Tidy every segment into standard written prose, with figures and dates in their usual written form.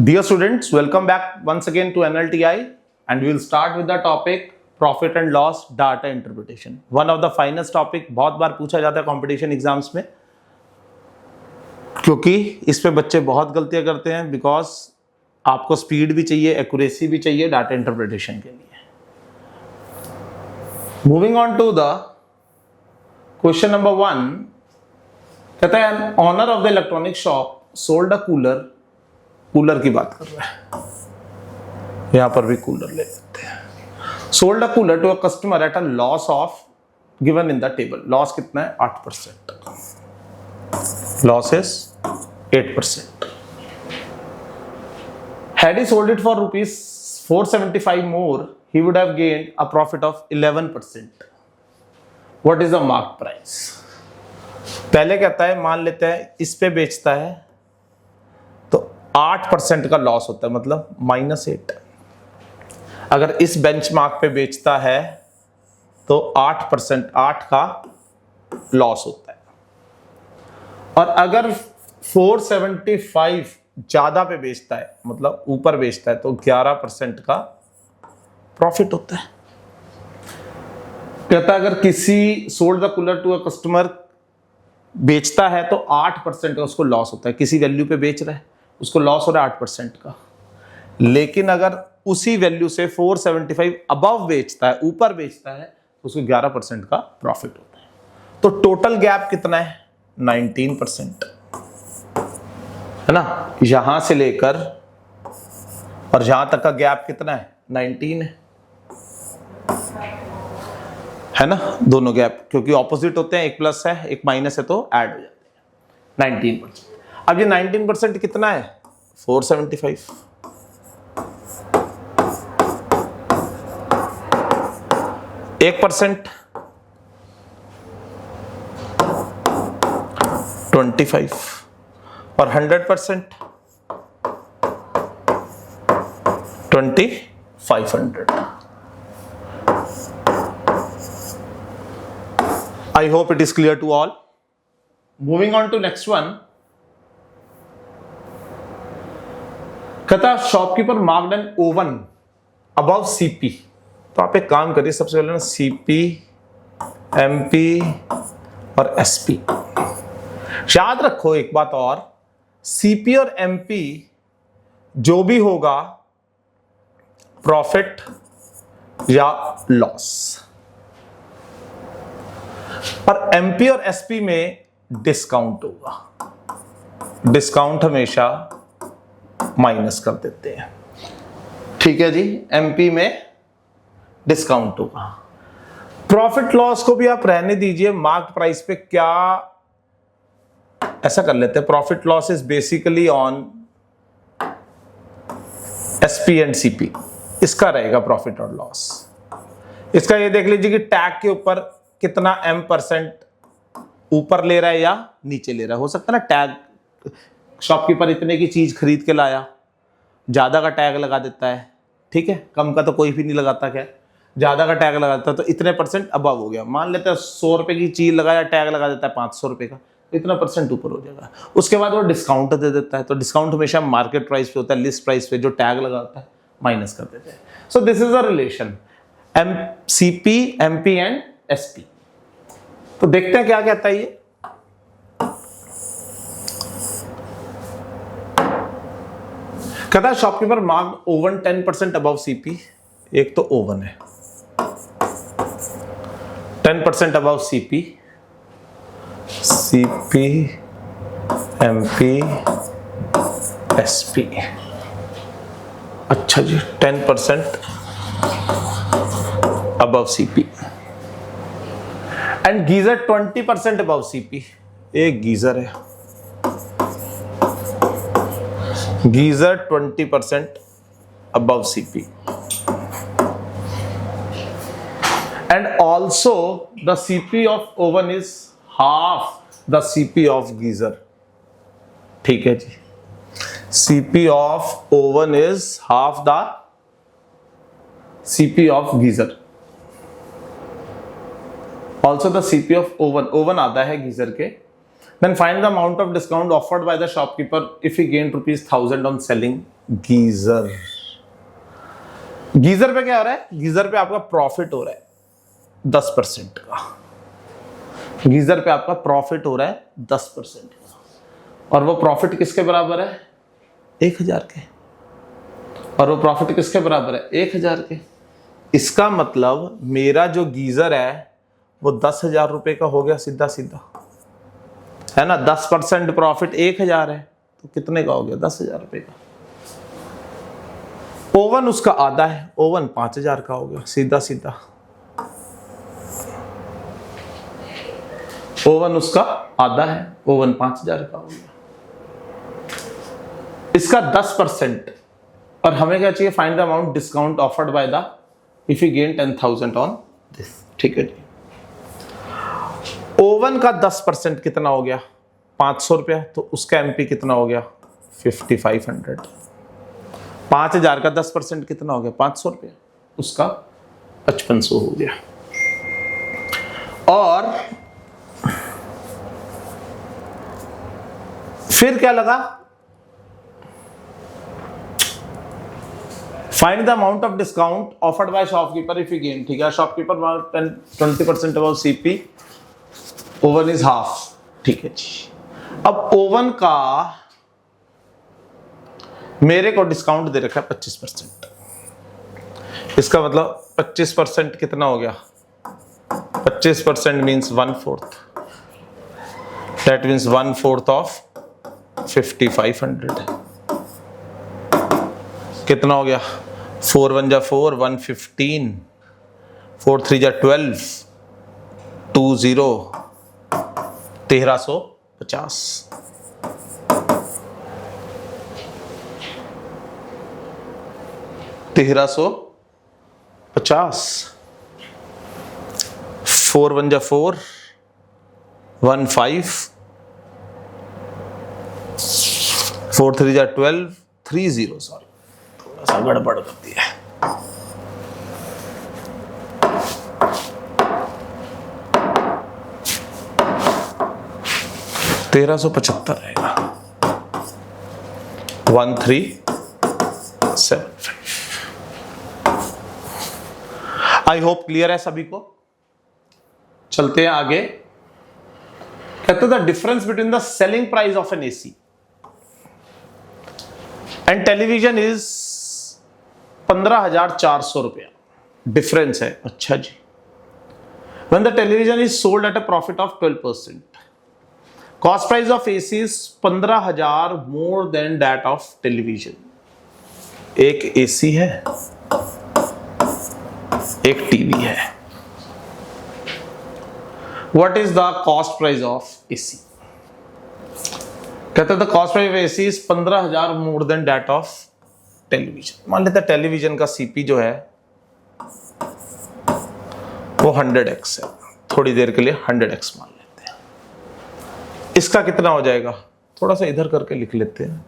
Dear students, welcome back once again to NLTI, and we will start with the topic profit and loss data interpretation. One of the finest topic, बहुत बार पूछा जाता है competition exams में, क्योंकि इस पे बच्चे बहुत गलतियां करते हैं बिकॉज आपको स्पीड भी चाहिए, एक्यूरेसी भी चाहिए डाटा इंटरप्रिटेशन के लिए. Moving on to the question number 1, कहता है owner of the electronic shop sold a cooler की बात कर रहा है, यहां पर भी कूलर ले लेते हैं. Sold a cooler to a customer at a loss of given in the table. Loss कितना है? 8%. Loss is 8%. Had he sold it for rupees 475 more, he would have gained a profit of 11%. What is the mark price? पहले कहता है, मान लेते हैं इस पे बेचता है तो 8% का लॉस होता है, मतलब -8. अगर इस बेंचमार्क पे बेचता है तो 8% 8 का लॉस होता है. और अगर 475 ज्यादा पे बेचता है, मतलब ऊपर बेचता है, तो 11% का प्रॉफिट होता है. कहता है अगर किसी sold the cooler to a customer बेचता है तो 8% का उसको लॉस होता है. किसी वैल्यू पे बेच रहा है, उसको लॉस हो रहा है 8% का. लेकिन अगर उसी वैल्यू से 475 अबव बेचता है, ऊपर बेचता है, तो उसको 11% का प्रॉफिट होता है. तो टोटल गैप कितना है? 19%, है ना. यहां से लेकर और यहां तक का गैप कितना है? 19 है ना. दोनों गैप क्योंकि ऑपोजिट होते हैं, एक प्लस है एक माइनस है, तो ऐड हो जाते हैं. 19%. अब ये 19% कितना है? 475. एक परसेंट 25 और 100% 2500. I hope it is clear to all. Moving on to next one. कहता shopkeeper marked N oven above CP. तो आप एक काम करिए, सबसे पहले ना सीपी, एमपी और एसपी. याद रखो एक बात और, सीपी और एमपी जो भी होगा प्रॉफिट या लॉस, और एमपी और एसपी में डिस्काउंट होगा. डिस्काउंट हमेशा माइनस कर देते हैं, ठीक है जी. एमपी में डिस्काउंट होगा. प्रॉफिट लॉस को भी आप रहने दीजिए, मार्क प्राइस पे क्या ऐसा कर लेते हैं. Profit loss is basically on SP and CP. इसका रहेगा प्रॉफिट और लॉस. इसका ये देख लीजिए कि टैग के ऊपर कितना M% ऊपर ले रहा है या नीचे ले रहा है. हो सकता है ना टैग शॉपकीपर इतने की चीज खरीद के लाया, ज्यादा का टैग लगा देता है, ठीक है. कम का तो कोई भी नहीं लगाता, क्या ज्यादा का टैग लगा देता है तो इतने % अबव हो गया. मान लेते हैं 100 रुपए की चीज लगाया, टैग लगा देता है 500 रुपए का, इतना % ऊपर हो जाएगा. उसके बाद वो डिस्काउंट दे देता है, तो डिस्काउंट हमेशा मार्केट प्राइस पे होता है, लिस्ट प्राइस पे जो टैग लगाता है माइनस कर देते हैं. So this is a relation CP, MP and SP. तो देखते हैं क्या कहता है ये. कहता है shopkeeper marked oven 10% above CP. एक तो ओवन है, 10% above CP, CP, MP, SP. अच्छा जी, 10% above CP and geyser 20% above CP. एक गीजर है, geyser 20% above CP, and also the CP of oven is half the CP of geyser. ठीक है जी, CP of oven is half the CP of geyser. Also the CP of oven आता है geyser के Then find the amount of discount offered by the shopkeeper if he gained ₹1000 on selling geyser. Geyser पे क्या हो रहा है? Geyser पे आपका प्रॉफिट हो रहा है 10% का। गीजर पे आपका प्रॉफिट हो रहा है 10% का, और वो प्रॉफिट किसके बराबर है? 1000 के। और वो प्रॉफिट किसके बराबर है? 1000 के। इसका मतलब मेरा जो गीजर है वो 10,000 रुपए का हो गया सीधा सीधा, है ना। 10% प्रॉफिट 1000 है, तो कितने का हो गया? 10,000 रुपए का। ओवन उसका आधा है, ओवन 5,000 का हो गया सीधा सीधा। ओवन उसका आधा है, ओवन 5,000 का हो गया। इसका 10%, और हमें क्या चाहिए? Find the amount discount offered by the if you gain 10,000 on this. ठीक है जी। ओवन का 10% कितना हो गया? 500 रुपया, तो उसका एमपी कितना हो गया? 5500। 5,000 का 10% कितना हो गया? 500 रुपया, उसका 5500 हो गया। और फिर क्या लगा? Find the amount of discount offered by shopkeeper if you gain. ठीक है, shopkeeper 20% about CP, oven is half. ठीक है जी। अब ओवन का मेरे को डिस्काउंट दे रखा है 25%। इसका मतलब 25% कितना हो गया? 25% मीन्स 1/4। That means 1/4 of 5500। कितना हो गया? 4 1 जा 4, 115, 4 3 जा 12, 20, 1350। 1350। 4 1 जा 4, 1 5, 4 3 जा 12, 30, सॉरी थोड़ा सा गड़बड़ कर दिया है। $1375 आएगा। 1375। आई होप क्लियर है सभी को। चलते हैं आगे। कहते the difference between the selling price of N AC and television is 15,400 रुपया। डिफरेंस है। अच्छा जी। When the television is sold at a profit of 12%, cost price of AC is 15,000 more than that of television. एक AC है, एक TV है। What is the cost price of AC? कहते हैं the cost price of AC is 15,000 more than that of television. मान लेते हैं television का सीपी जो है वो 100x है, थोड़ी देर के लिए 100x मान लेते हैं। इसका कितना हो जाएगा? थोड़ा सा इधर करके लिख लेते हैं,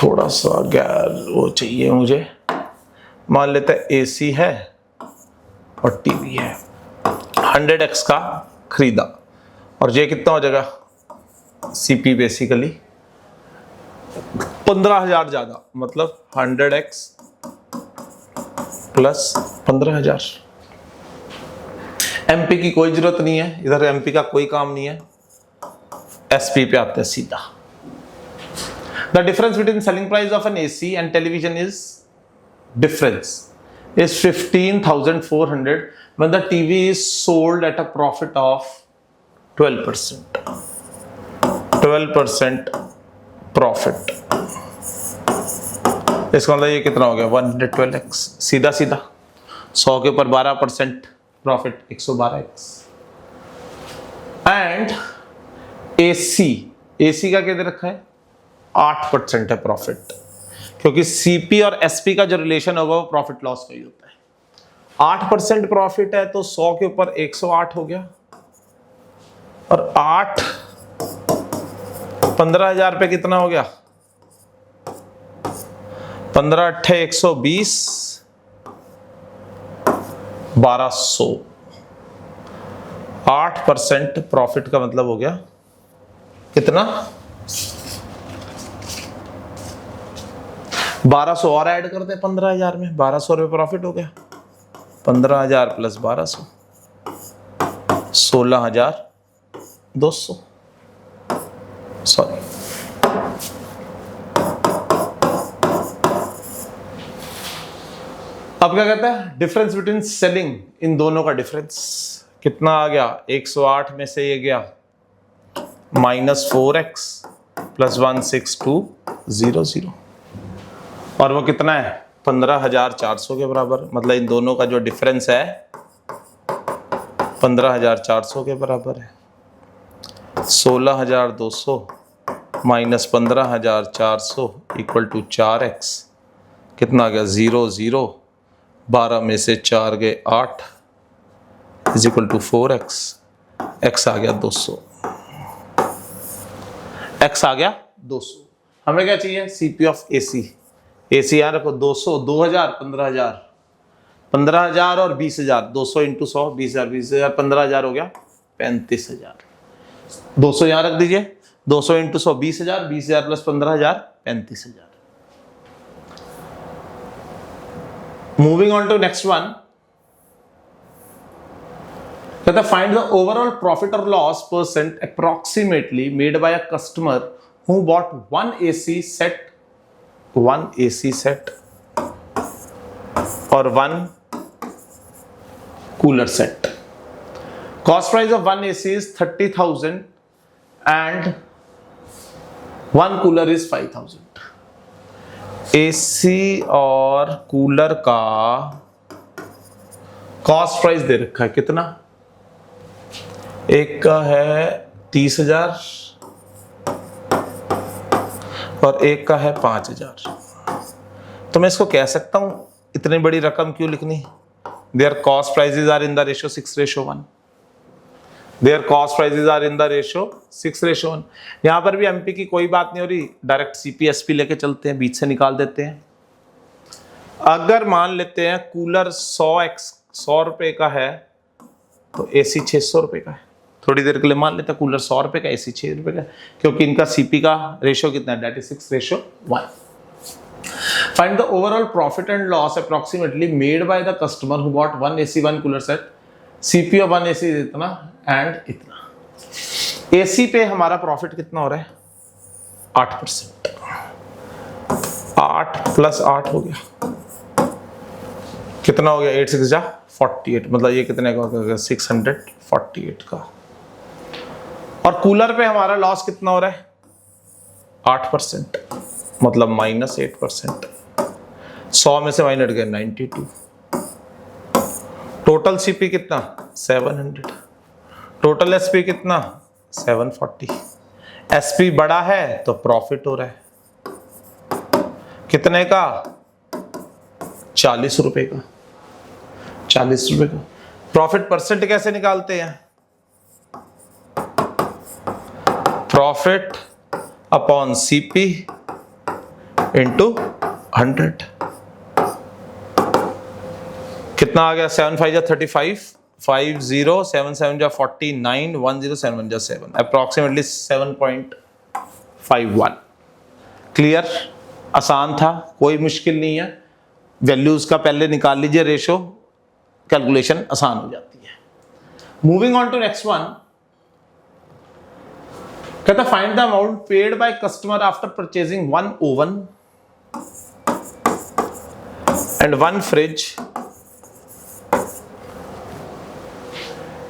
थोड़ा सा गैर वो चाहिए मुझे। मान लेते हैं एसी है और टीवी है, 100x का खरीदा, और ये कितना हो जाएगा? सीपी बेसिकली 15,000 ज्यादा, मतलब 100x प्लस 15,000। एमपी की कोई जरूरत नहीं है, इधर एमपी का कोई काम नहीं है, एसपी पे आते हैं सीधा। The difference between selling price of N AC and television is difference is 15,400 when the TV is sold at a profit of 12%. 12% profit. इसका मतलब ये कितना हो गया? 112x। सीधा सीधा 100 के ऊपर 12% प्रॉफिट, 112x। एंड एसी का क्या दे रखा है? 8% है प्रॉफिट, क्योंकि सीपी और एसपी का जो रिलेशन होगा वो प्रॉफिट लॉस का ही होता है। 8% प्रॉफिट है तो 100 के ऊपर 108 हो गया, और 8 15,000 पे कितना हो गया? 15 8 120, 1200। 8% प्रॉफिट का मतलब हो गया कितना? 1200 और ऐड करते हैं 15,000 में, 1200 रुपये प्रॉफिट हो गया। 15,000 प्लस 1200, 16,200। सॉरी, अब क्या कहता है? डिफरेंस बिटवीन सेलिंग, इन दोनों का डिफरेंस कितना आ गया? 108 में से ये गया -4x प्लस 16200, और वो कितना है? 15,400 के बराबर। मतलब इन दोनों का जो डिफरेंस है 15,400 के बराबर है। 16,200 माइनस 15,400 इक्वल टू 4x, कितना आ गया? 0 0, 12 में से 4 गए 8 is equal to 4x, x आ गया 200, x आ गया 200। हमें क्या चाहिए? CP of AC। AC यहाँ रखो 200, 2,000, 15,000, 15,000 और 20,000, 200 इंटू 100, 20,000, 20,000, 15,000 हो गया 35,000। 200 यहाँ रख दीजिए, 200 into 100 20,000, 20,000 plus 15,000 35,000। Moving on to next one, कहता है फाइंड द ओवरऑल प्रॉफिट और loss percent approximately made by a customer who bought one AC set और 1 cooler set. Cost price of one AC is 30,000 and one cooler is 5,000. AC और cooler का cost price दे रखा है कितना? एक का है 30,000 और एक का है 5,000। तो मैं इसको कह सकता हूं इतनी बड़ी रकम क्यों लिखनी? Their cost prices are in the ratio 6:1। Their cost prices are in the ratio 6:1। यहां पर भी एमपी की कोई बात नहीं हो रही, डायरेक्ट सीपीएसपी लेके चलते हैं, बीच से निकाल देते हैं। अगर मान लेते हैं कूलर 100 रुपए का है तो एसी 600 रुपए का है। थोड़ी देर के लिए मान लेते हैं कूलर 100 रुपए का, एसी 6 रुपए का, क्योंकि इनका सीपी का रेशियो कितना है? That is 6:1। Find the overall profit and loss approximately made by the customer who bought one AC one cooler set. CP of one AC इतना एंड इतना। एसी पे हमारा प्रॉफिट कितना हो रहा है? 8%। 8 प्लस 8 हो गया कितना हो गया? 8 6 जा 48, मतलब ये कितने का होगा? 648 का। और कूलर पे हमारा लॉस कितना हो रहा है? 8%, मतलब -8%। 100 में से माइनस गए 92। टोटल सीपी कितना? 700। टोटल एसपी कितना? 740। एसपी बड़ा है तो प्रॉफिट हो रहा है कितने का? 40 रुपए का। 40 रुपए का प्रॉफिट परसेंट कैसे निकालते हैं? Profit upon CP into 100। कितना आ गया? 7 5 जा 35, 5 0 7 7 जा 49, 1 0 7 1 जा 7, अप्रोक्सीमेटली 7.51। क्लियर? आसान था, कोई मुश्किल नहीं है। वैल्यूज का पहले निकाल लीजिए रेशो, कैलकुलेशन आसान हो जाती है। Moving on to next one, कहता find the amount paid by customer after purchasing one oven and one fridge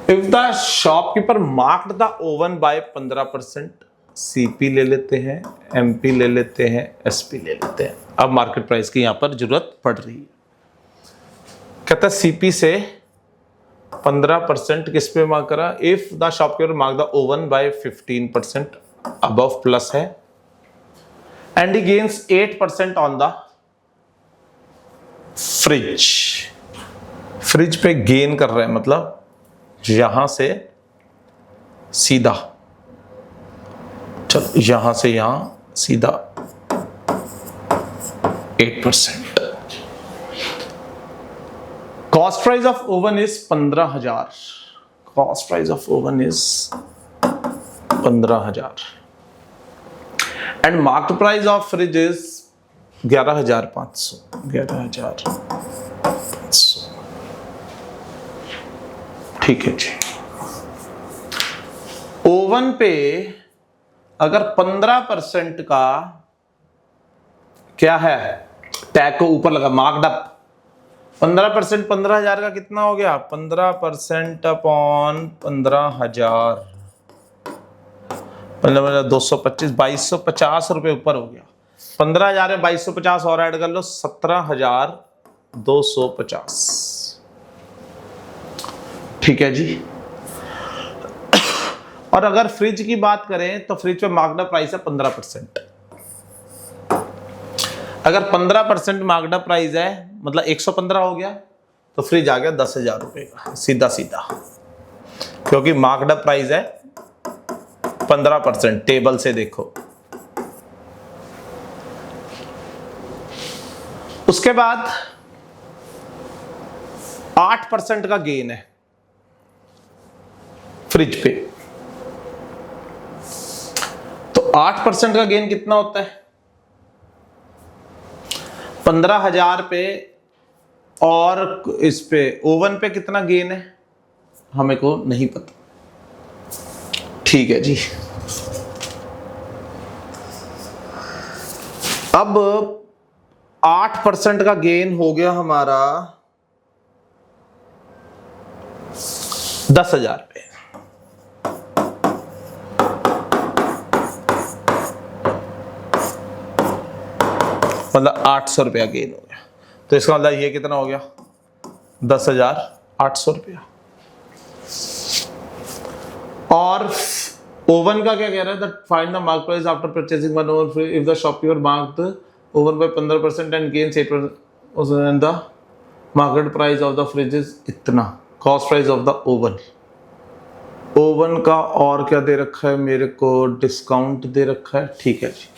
if the shopkeeper marked the oven by 15%। CP ले लेते हैं, एमपी ले लेते हैं, एसपी ले लेते हैं। अब मार्केट प्राइस की यहां पर जरूरत पड़ रही है। कहता सीपी से 15% किस पे मार्क करा? If the shopkeeper mark the oven by 15% above plus है and he gains 8% on the fridge. Fridge पे गेन कर रहे हैं, मतलब यहां से सीधा, चलो यहां से यहां सीधा 8%। Cost price of oven is 15,000। Cost price of oven is 15,000 and market price of fridge is 11,500। ठीक है जी। ओवन पे अगर 15% का क्या है टैग को ऊपर लगा मार्क्ड अप, 15% 15,000 का कितना हो गया? 15% अपॉन 15,000 225 2250 रुपए ऊपर हो गया। 15,000 में 2250 और ऐड कर लो 17,250। ठीक है जी। और अगर फ्रिज की बात करें तो फ्रिज पे मार्कड प्राइस है 15%। अगर 15% मार्कड प्राइस है मतलब 115 हो गया तो फ्रिज आ गया 10,000 रुपए का सीधा सीधा, क्योंकि मार्कड प्राइस है 15%। टेबल से देखो। उसके बाद 8% का गेन है फ्रिज पे, तो 8% का गेन कितना होता है? 15,000 पे और इस पे ओवन पे कितना गेन है हमें को नहीं पता। ठीक है जी। अब 8% का गेन हो गया हमारा 10,000 पे। मतलब 800 रुपया गेन हो गया। तो इसका मतलब ये कितना हो गया? 10,800 रुपया। और ओवन का क्या कह रहा है? That find the mark price after purchasing one oven free if the shopkeeper mark the oven by 15% and gains 8% and the market price of the fridge is इतना। Cost price of the oven, oven का और क्या दे रखा है मेरे को? Discount दे रखा है। ठीक है जी।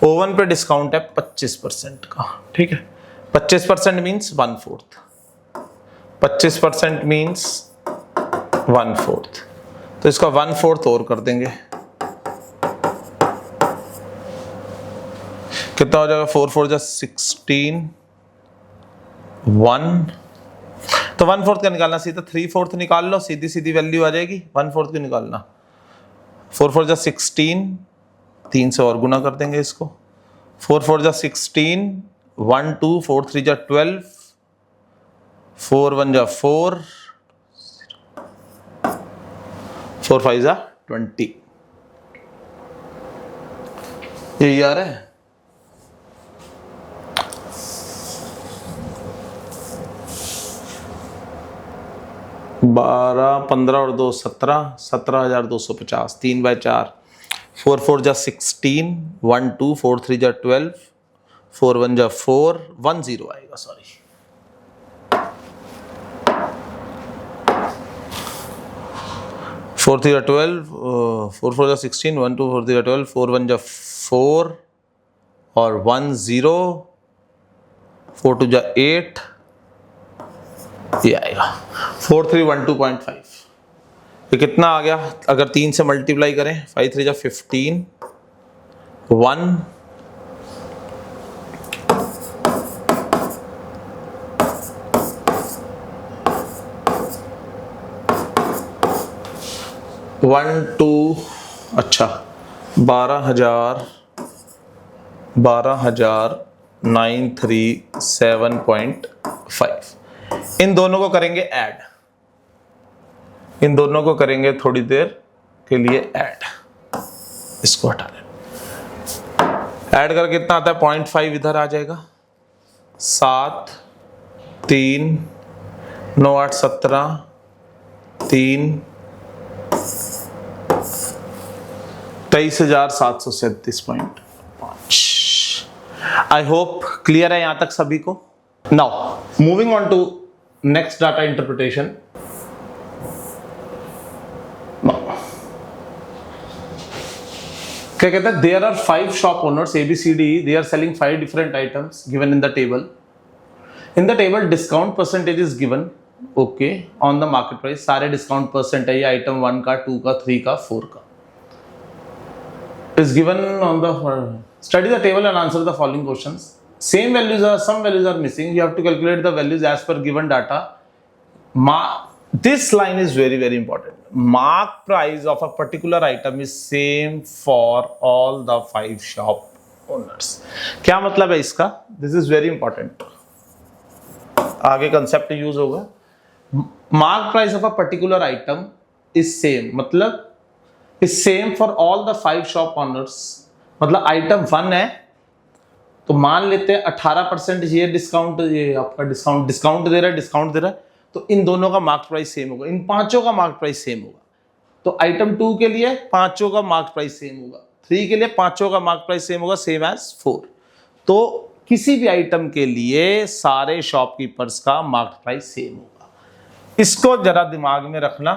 ओवन पे डिस्काउंट है 25% का। ठीक है, 25% मीन्स 1/4। 25% मीन्स 1/4। तो इसका 1/4 और कर देंगे, कितना हो जाएगा? 4 4 16 1। तो 1/4 का निकालना सीधा 3/4 निकाल लो, सीधी सीधी वैल्यू आ जाएगी। 1/4 की निकालना 4 4 16, 3 से और गुना कर देंगे इसको। 4 4 16, 1 2 4 3 12, 4 1 4, 4 5 20। यही आ रहा है। बारह 15 और 2 17, 17,250। 3/4, 4 4 16, 1 2 4 3 12, 4 1 4, 1 0 आएगा। सॉरी, 4 3 12, 4 4 16, 1 2 4 3 12, 4 1 4 और 1 0, 4 2 8, ये आएगा 4312.5। ये कितना आ गया? अगर 3 से मल्टीप्लाई करें, 5 3 15, 1 1 2, अच्छा 12,937.5। इन दोनों को करेंगे ऐड, इन दोनों को करेंगे थोड़ी देर के लिए ऐड। इसको हटा दें, ऐड करके कितना आता है? 0.5 इधर आ जाएगा। 7 3 9 8 17 3 23,737.5। आई होप क्लियर है यहां तक सभी को। Now moving on to next data interpretation. क्या कहता है? There are 5 shop owners ABCD, they are selling 5 different items given in the table. In the table, discount percentage is given okay on the market price, सारे discount percent है ये item 1 का, 2 का, 3 का, 4 का। is given on the study the table and answer the following questions. Same values are, some values are missing, you have to calculate the values as per given data. This line is very very important. Mark price of a particular item is same for all the 5 shop owners. क्या मतलब है इसका? This is very important. आगे concept use होगा। Mark price of a particular item is same, मतलब is same for all the 5 shop owners. मतलब item 1 है तो मान लेते हैं 18% ये डिस्काउंट, ये आपका डिस्काउंट दे रहा है, तो इन दोनों का मार्क प्राइस सेम होगा, इन पांचों का मार्क प्राइस सेम होगा। तो आइटम 2 के लिए पांचों का मार्क प्राइस सेम होगा, 3 के लिए पांचों का मार्क प्राइस सेम होगा, सेम एज 4। तो किसी भी आइटम के लिए सारे शॉपकीपर्स का मार्क प्राइस सेम होगा। इसको जरा दिमाग में रखना,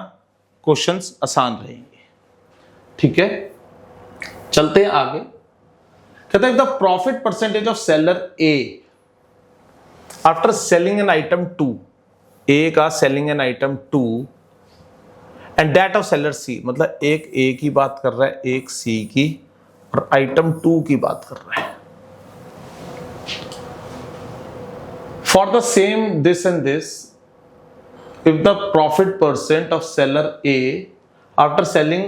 क्वेश्चंस आसान रहेंगे। ठीक है, चलते हैं आगे। कहते हैं the profit percentage of seller A after selling an item 2, A का selling an item 2 and that of seller C, मतलब एक ए की बात कर रहा है, एक सी की, और आइटम 2 की बात कर रहा है। For the same this and this, if the profit percent of seller A after selling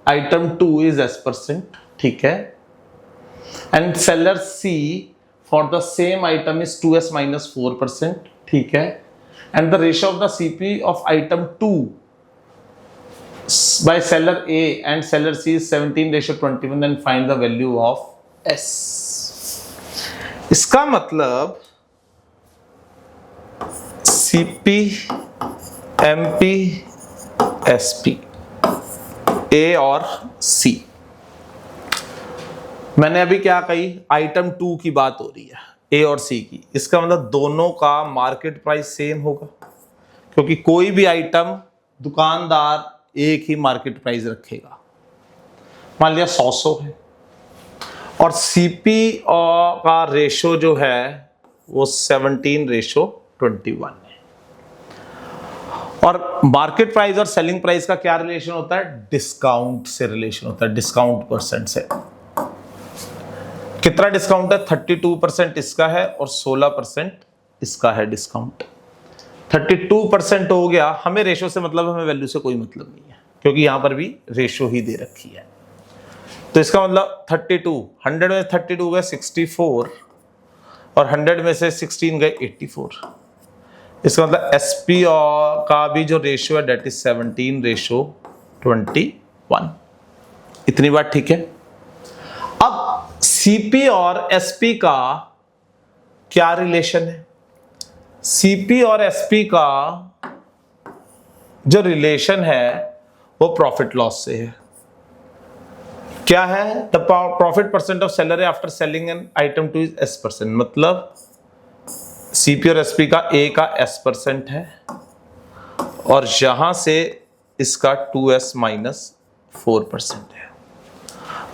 item 2 is S%, ठीक है, and seller C for the same item is 2S minus 4%, ठीक है, and the ratio of the CP of item 2 by seller A and seller C is 17:21, then find the value of S। इसका मतलब CP, MP, SP, A और C। मैंने अभी क्या कही, item 2 की बात हो रही है, A और C की। इसका मतलब दोनों का मार्केट प्राइस सेम होगा, क्योंकि कोई भी आइटम दुकानदार एक ही मार्केट प्राइस रखेगा। मान लिया 100 है और CP का रेशो जो है वो 17:21 है। और मार्केट प्राइस और सेलिंग प्राइस का क्या रिलेशन होता है? डिस्काउंट से रिलेशन होता है, डिस्काउंट परसेंट से। कितना डिस्काउंट है? 32% इसका है और 16% इसका है डिस्काउंट। 32% हो गया, हमें रेशो से मतलब, हमें वैल्यू से कोई मतलब नहीं है, क्योंकि यहां पर भी रेशो ही दे रखी है। तो इसका मतलब 32, 100 में 32 गए 64 और 100 में से 16 गए 84। इसका मतलब SP का भी जो रेशियो है डेट इज 17:21। इतनी बात ठीक है। अब CP और SP का क्या रिलेशन है? CP और SP का जो रिलेशन है वो प्रॉफिट लॉस से है। क्या है? The profit percent of seller after selling an item 2 is S%। मतलब CP और SP का A का S% है और यहां से इसका 2S माइनस 4% है।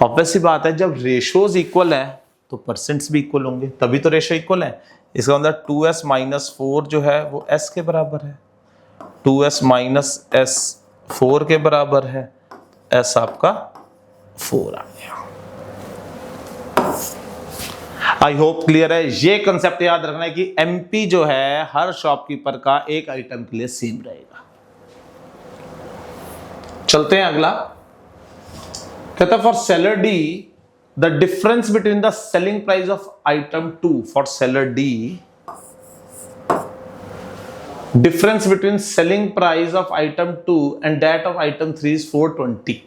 ऑब्वियस सी बात है, जब रेशोज इक्वल है तो परसेंट्स भी इक्वल होंगे, तभी तो रेशो इक्वल है। इसका मतलब 2S माइनस 4 जो है वो S के बराबर है, 2S माइनस S 4 के बराबर है, S आपका 4 आ गया। आई होप क्लियर है। ये कंसेप्ट याद रखना है कि MP जो है हर शॉपकीपर का एक आइटम के लिए सेम रहेगा। चलते हैं अगला। कहता है for seller D the difference between the selling price of item 2 for seller D, difference between selling price of item 2 and that of item 3 is 420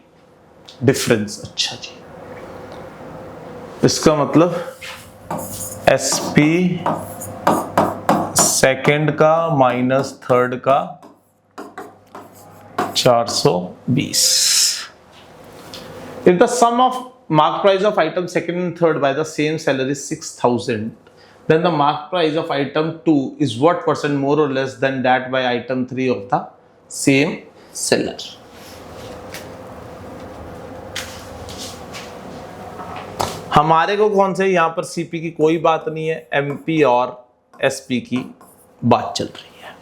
difference. अच्छा जी, इसका मतलब SP सेकंड का माइनस थर्ड का 420। If the sum of mark price of item second and third by the same seller is 6,000, then the mark price of item 2 is what percent more or less than that by item 3 of the same seller? हमारे को कौन से, यहां पर CP की कोई बात नहीं है, MP और SP की बात चल रही है।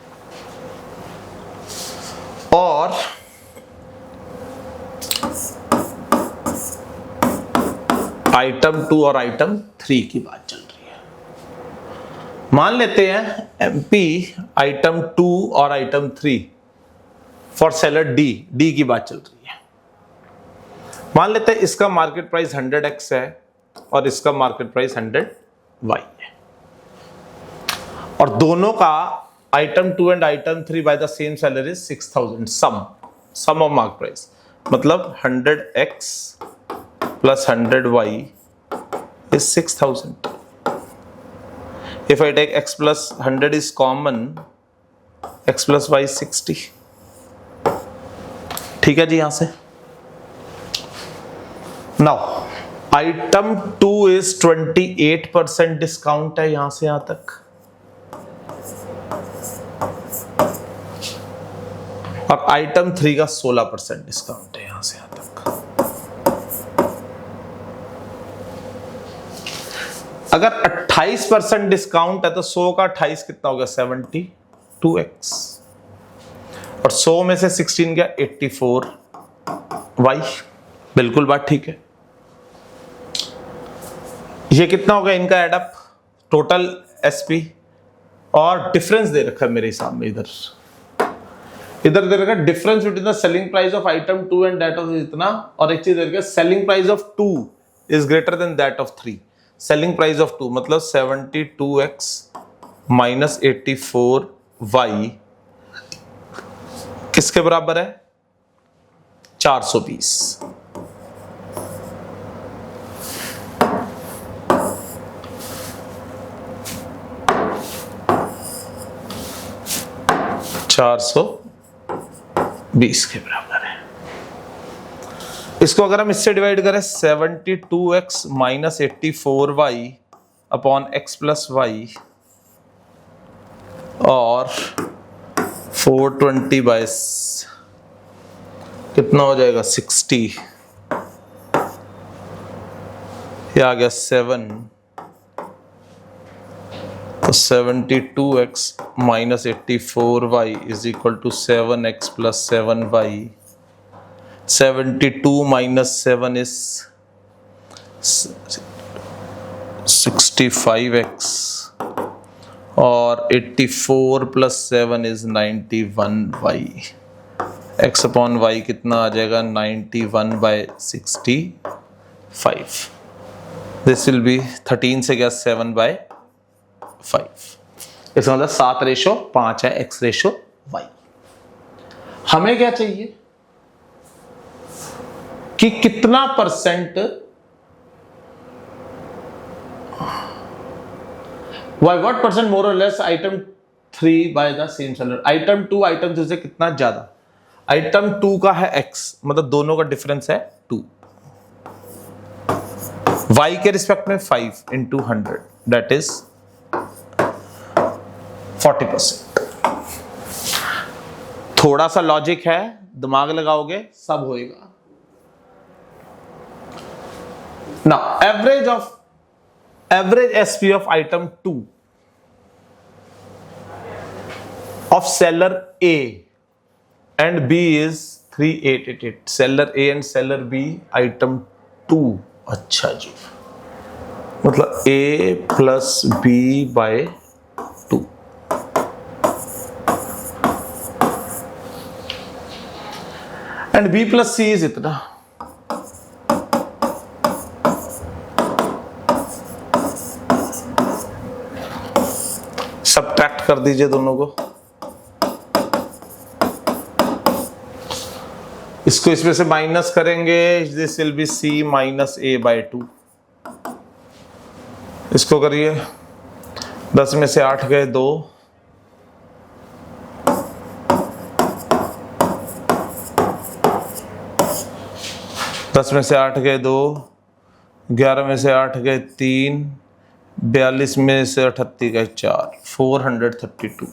आइटम 2 और आइटम 3 की बात चल रही है। मान लेते हैं एमपी आइटम 2 और आइटम 3 फॉर सेलर डी की बात चल रही है। मान लेते हैं इसका मार्केट प्राइस 100x है और इसका मार्केट प्राइस 100y है, और दोनों का item 2 and item 3 by the same seller is 6000, sum of market price, मतलब 100x plus 100y is 6000. If I take x plus 100 is common, x plus y is 60. ठीक है जी। यहां से नाउ आइटम 2 is 28% डिस्काउंट है यहां से यहां तक, और आइटम 3 का 16% डिस्काउंट है यहां से यहां तक। अगर 28% डिस्काउंट है तो 100 का 28 कितना होगा, 72x, और 100 में से 16 गया 84y। बिल्कुल बात ठीक है। ये कितना होगा इनका एडअप टोटल एसपी, और डिफरेंस दे रखा है मेरे हिसाब में, इधर दे रखा है difference between the selling price of item 2 and that of इतना, और एक चीज दे रखा है selling price of 2 is greater than that of 3। Selling price of 2 मतलब 72x माइनस 84y किसके बराबर है, 420। $420 के बराबर है। इसको अगर हम इससे डिवाइड करें 72x minus 84y upon x plus Y और 420 बाय कितना हो जाएगा 60, ये आ गया 7, तो 72x minus 84y is equal to 7x plus 7y। 72 minus 7 is 65x और 84 plus 7 is 91y। x upon y कितना आ जाएगा 91 बाय 65। दिस विल बी 13 से गया 7 बाय 5। इसका मतलब 7:5 है x/y। हमें क्या चाहिए कि कितना percent what percent more or less item 3 by the same seller, item 2 item 3 से कितना ज्यादा। आइटम 2 का है x, मतलब दोनों का डिफरेंस है 2, y के रिस्पेक्ट में 5 into 100 that is 40%। थोड़ा सा लॉजिक है, दिमाग लगाओगे सब होएगा। Now average SP of item 2 of seller A and B is 3888. Seller A and seller B item 2। अच्छा जी, मतलब A plus B by 2। and B plus C is इतना। सब्ट्रैक्ट कर दीजिए दोनों को, इसको इसमें से माइनस करेंगे, this will be C minus A by 2। इसको करिए, 10 में से 8 गए 2, 10 में से 8 गए 2, 11 में से 8 गए 3, 42 में से 38 गए 4, 432।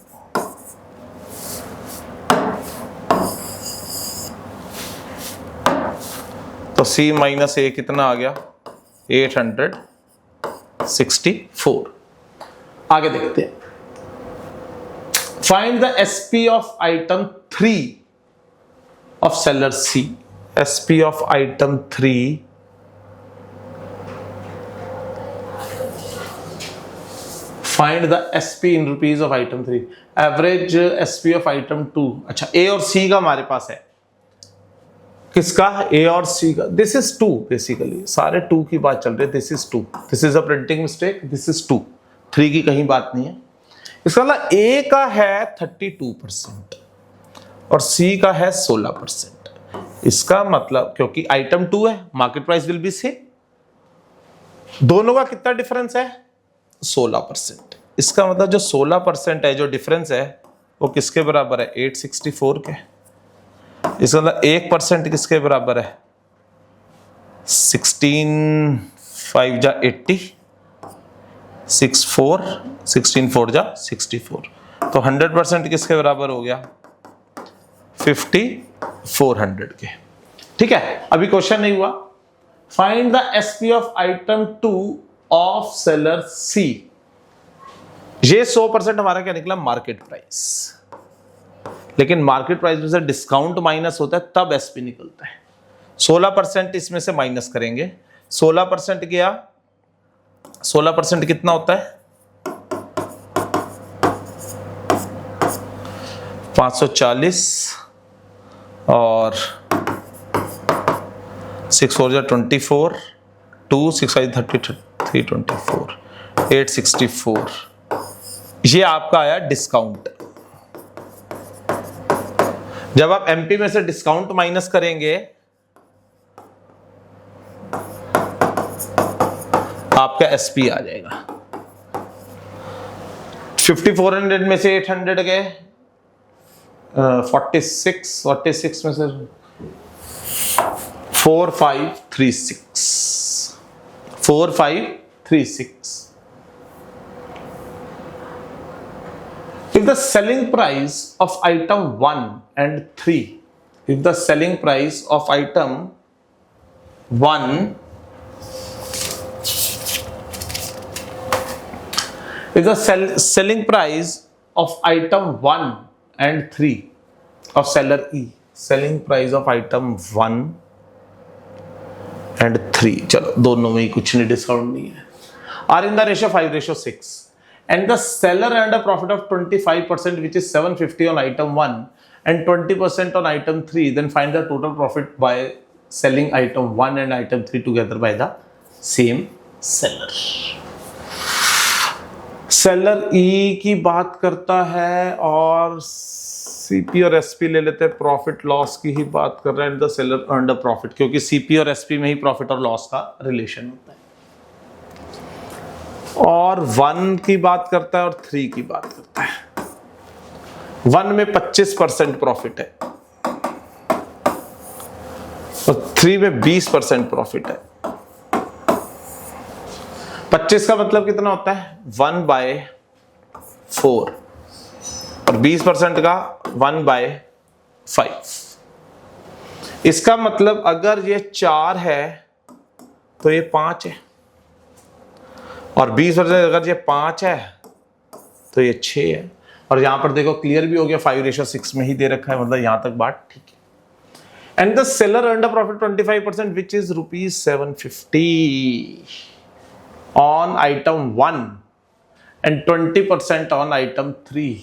तो C माइनस A कितना आ गया 864। आगे देखते हैं। Find the SP of item 3 of seller C। SP of item 3 find the SP in rupees of item 3, average SP of item 2। अच्छा, ए और सी का हमारे पास है, किसका? ए और सी का। दिस इज 2, बेसिकली सारे 2 की बात चल रही है। This is 2, this is a printing mistake, this is 2, 3 की कहीं बात नहीं है। इसका मतलब ए का है 32% और सी का है 16%। इसका मतलब क्योंकि आइटम 2 है, market price will be same, दोनों का कितना डिफरेंस है? 16%। इसका मतलब जो 16% है, जो डिफरेंस है, वो किसके बराबर है? 864 के। इसका मतलब 1% किसके बराबर है? 16 5 जा 80, 16 4 जा 64, तो 100% किसके बराबर हो गया? 5400 के। ठीक है, अभी क्वेश्चन नहीं हुआ। Find the SP of item 2 of seller C. ये 100% हमारा क्या निकला? Market price. लेकिन मार्केट प्राइस में से डिस्काउंट माइनस होता है तब एसपी निकलता है। 16% इसमें से माइनस करेंगे। 16% क्या? 16% कितना होता है? 540 और 6 4 24, 2 6 5 30 324, 864। ये आपका आया डिस्काउंट। जब आप एमपी में से डिस्काउंट माइनस करेंगे, आपका एसपी आ जाएगा। 5400 में से 800 गए, 46 में से 4536। If the selling price of item 1 and 3, if the selling price of item 1 if the selling price of item 1 and 3 of seller E, selling price of item 1 and 3, चलो दोनों में ही कुछ नहीं, डिस्काउंट नहीं है, are in the ratio 5:6, and the seller earned a profit of 25%, which is 750 on item 1 and 20% on item 3, then find the total profit by selling item 1 and item 3 together by the same seller. Seller E की बात करता है और CP और SP ले लेते हैं, profit loss की ही बात कर रहे हैं। The seller earned a profit, क्योंकि सीपी और एसपी में ही प्रॉफिट और लॉस का रिलेशन होता है। और 1 की बात करता है और 3 की बात करता है। 1 में 25% प्रॉफिट है और 3 में 20% प्रॉफिट है। 25 का मतलब कितना होता है? 1/4 और 20% का 1/5। इसका मतलब अगर ये 4 है तो ये 5 है, और 20% अगर ये 5 है तो ये 6 है। और यहां पर देखो क्लियर भी हो गया, 5:6 में ही दे रखा है, मतलब यहां तक बात ठीक है। And the seller earned a profit 25%, which is ₹750 on item 1 and 20% on item 3,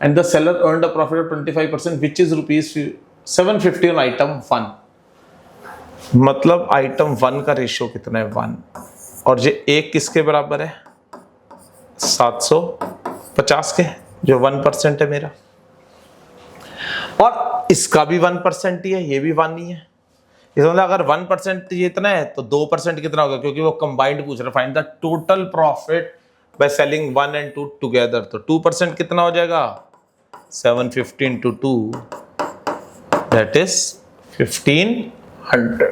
and the seller earned a profit of 25%, which is ₹750 on item 1। मतलब item 1 का रेशियो कितना है? 1, और ये 1 किसके बराबर है? 750 के, जो 1% है मेरा, और इसका भी 1% ही है, ये भी 1 ही है। इसका मतलब अगर 1% ये इतना है तो 2% कितना होगा? क्योंकि वो कंबाइंड पूछ रहा है, find the total profit by selling 1 and 2 together. तो 2% कितना हो जाएगा? 750 into 2, that is 1500।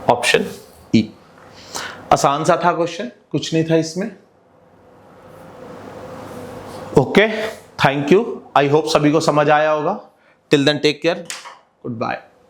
Option E. आसान सा था क्वेश्चन, कुछ नहीं था इसमें। Okay, thank you. I hope सभी को समझ आया होगा। Till then take care, good bye.